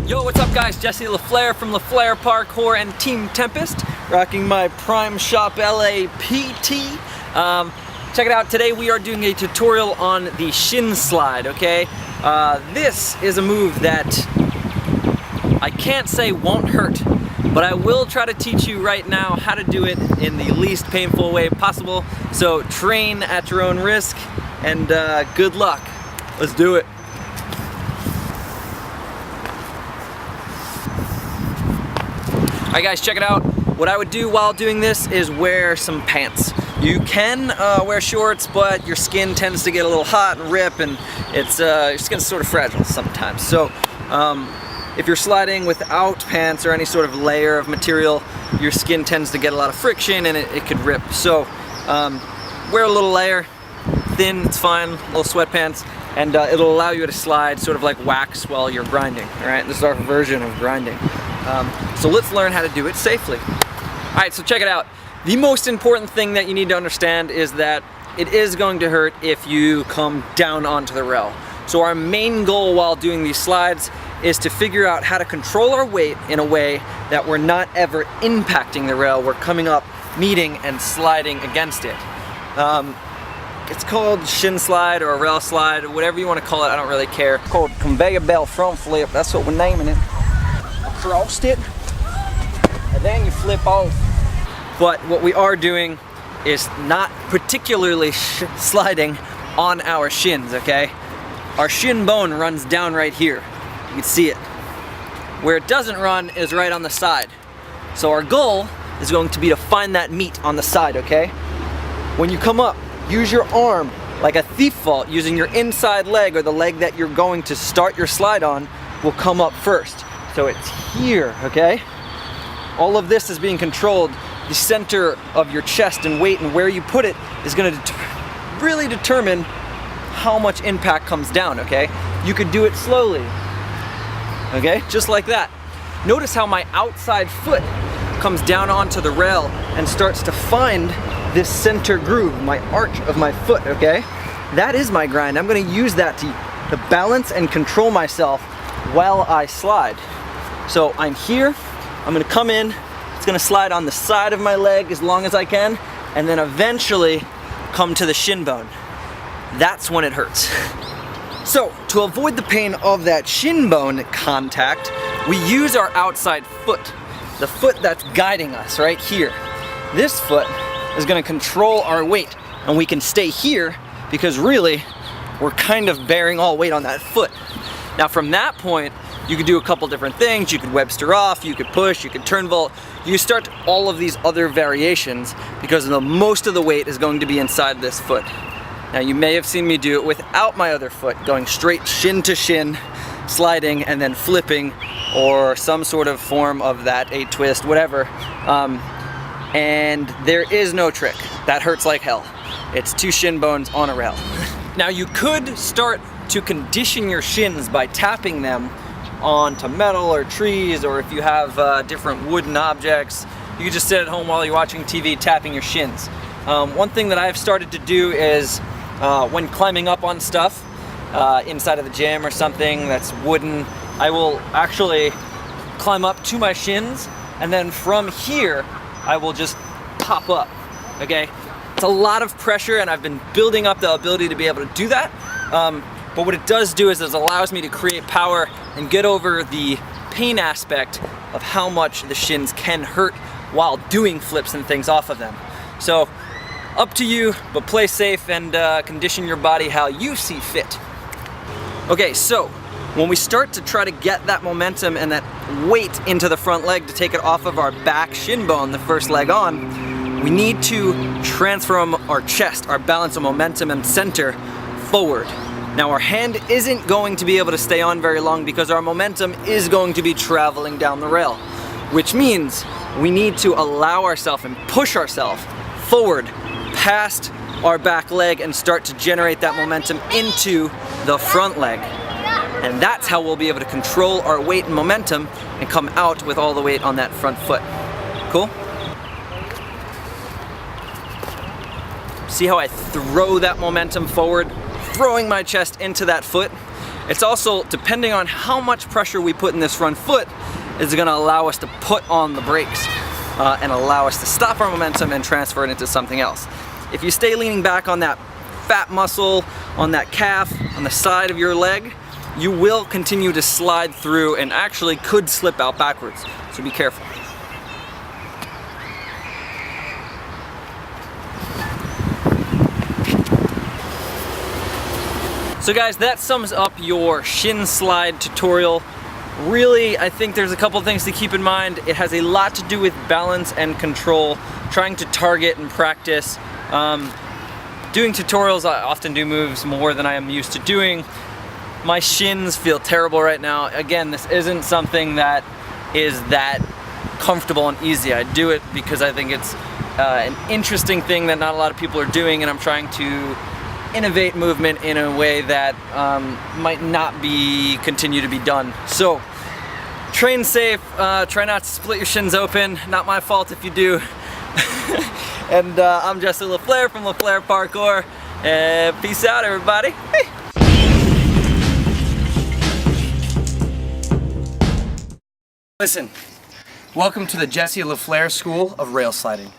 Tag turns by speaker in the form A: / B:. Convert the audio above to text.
A: Yo, what's up guys? Jesse Flair from Flair Parkour and Team Tempest, rocking my Prime Shop LA PT. Check it out, today we are doing a tutorial on the SHIN slide, okay? This is a move that I can't say won't hurt, but I will try to teach you right now how to do it in the least painful way possible. So train at your own risk, and good luck. Let's do it. Alright guys, check it out. What I would do while doing this is wear some pants. You can wear shorts, but your skin tends to get a little hot and rip, and it's your skin's sort of fragile sometimes. So if you're sliding without pants or any sort of layer of material, your skin tends to get a lot of friction and it could rip. So wear a little layer, thin, it's fine, little sweatpants, and it'll allow you to slide sort of like wax while you're grinding. Alright, this is our version of grinding. So let's learn how to do it safely. Alright, so check it out. The most important thing that you need to understand is that it is going to hurt if you come down onto the rail. So our main goal while doing these slides is to figure out how to control our weight in a way that we're not ever impacting the rail. We're coming up, meeting, and sliding against it. It's called SHIN slide or a rail slide, or whatever you want to call it, I don't really care. It's called conveyor belt front flip, that's what we're naming it. Across it, and then you flip off. But what we are doing is not particularly sliding on our shins, okay? Our shin bone runs down right here. You can see it. Where it doesn't run is right on the side. So our goal is going to be to find that meat on the side, okay? When you come up, use your arm like a thief vault, using your inside leg, or the leg that you're going to start your slide on will come up first. So it's here, okay? All of this is being controlled. The center of your chest and weight and where you put it is going to really determine how much impact comes down, okay? You could do it slowly, okay? Just like that. Notice how my outside foot comes down onto the rail and starts to find this center groove, my arch of my foot, okay? That is my grind. I'm going to use that to balance and control myself while I slide. So I'm here, I'm gonna come in, it's gonna slide on the side of my leg as long as I can, and then eventually come to the shin bone. That's when it hurts. So to avoid the pain of that shin bone contact, we use our outside foot, the foot that's guiding us right here. This foot is gonna control our weight, and we can stay here because really, we're kind of bearing all weight on that foot. Now from that point, you could do a couple different things. You could Webster off, you could push, you could turn vault. You start all of these other variations because most of the weight is going to be inside this foot. Now you may have seen me do it without my other foot, going straight shin to shin, sliding and then flipping, or some sort of form of that, a twist, whatever. And there is no trick. That hurts like hell. It's two shin bones on a rail. Now you could start to condition your shins by tapping them onto metal or trees, or if you have different wooden objects, you can just sit at home while you're watching TV tapping your shins. One thing that I've started to do is when climbing up on stuff inside of the gym or something that's wooden, I will actually climb up to my shins, and then from here I will just pop up, okay? It's a lot of pressure, and I've been building up the ability to be able to do that. But what it does do is it allows me to create power and get over the pain aspect of how much the shins can hurt while doing flips and things off of them. So up to you, but play safe and condition your body how you see fit. Okay, so when we start to try to get that momentum and that weight into the front leg to take it off of our back shin bone, the first leg on, we need to transfer our chest, our balance of momentum and center forward. Now our hand isn't going to be able to stay on very long because our momentum is going to be traveling down the rail, which means we need to allow ourselves and push ourselves forward past our back leg and start to generate that momentum into the front leg. And that's how we'll be able to control our weight and momentum and come out with all the weight on that front foot. Cool? See how I throw that momentum forward, throwing my chest into that foot, It's also, depending on how much pressure we put in this front foot, is gonna allow us to put on the brakes and allow us to stop our momentum and transfer it into something else. If you stay leaning back on that fat muscle, on that calf, on the side of your leg, you will continue to slide through and actually could slip out backwards. So be careful. So guys, that sums up your shin slide tutorial. Really, I think there's a couple things to keep in mind. It has a lot to do with balance and control, trying to target and practice. Doing tutorials, I often do moves more than I am used to doing. My shins feel terrible right now. Again, this isn't something that is that comfortable and easy. I do it because I think it's an interesting thing that not a lot of people are doing, and I'm trying to innovate movement in a way that might not continue to be done. So train safe, try not to split your shins open. Not my fault if you do. And I'm Jesse Flair from Flair Parkour. Peace out, everybody. Hey. Listen, welcome to the Jesse Flair School of Rail Sliding.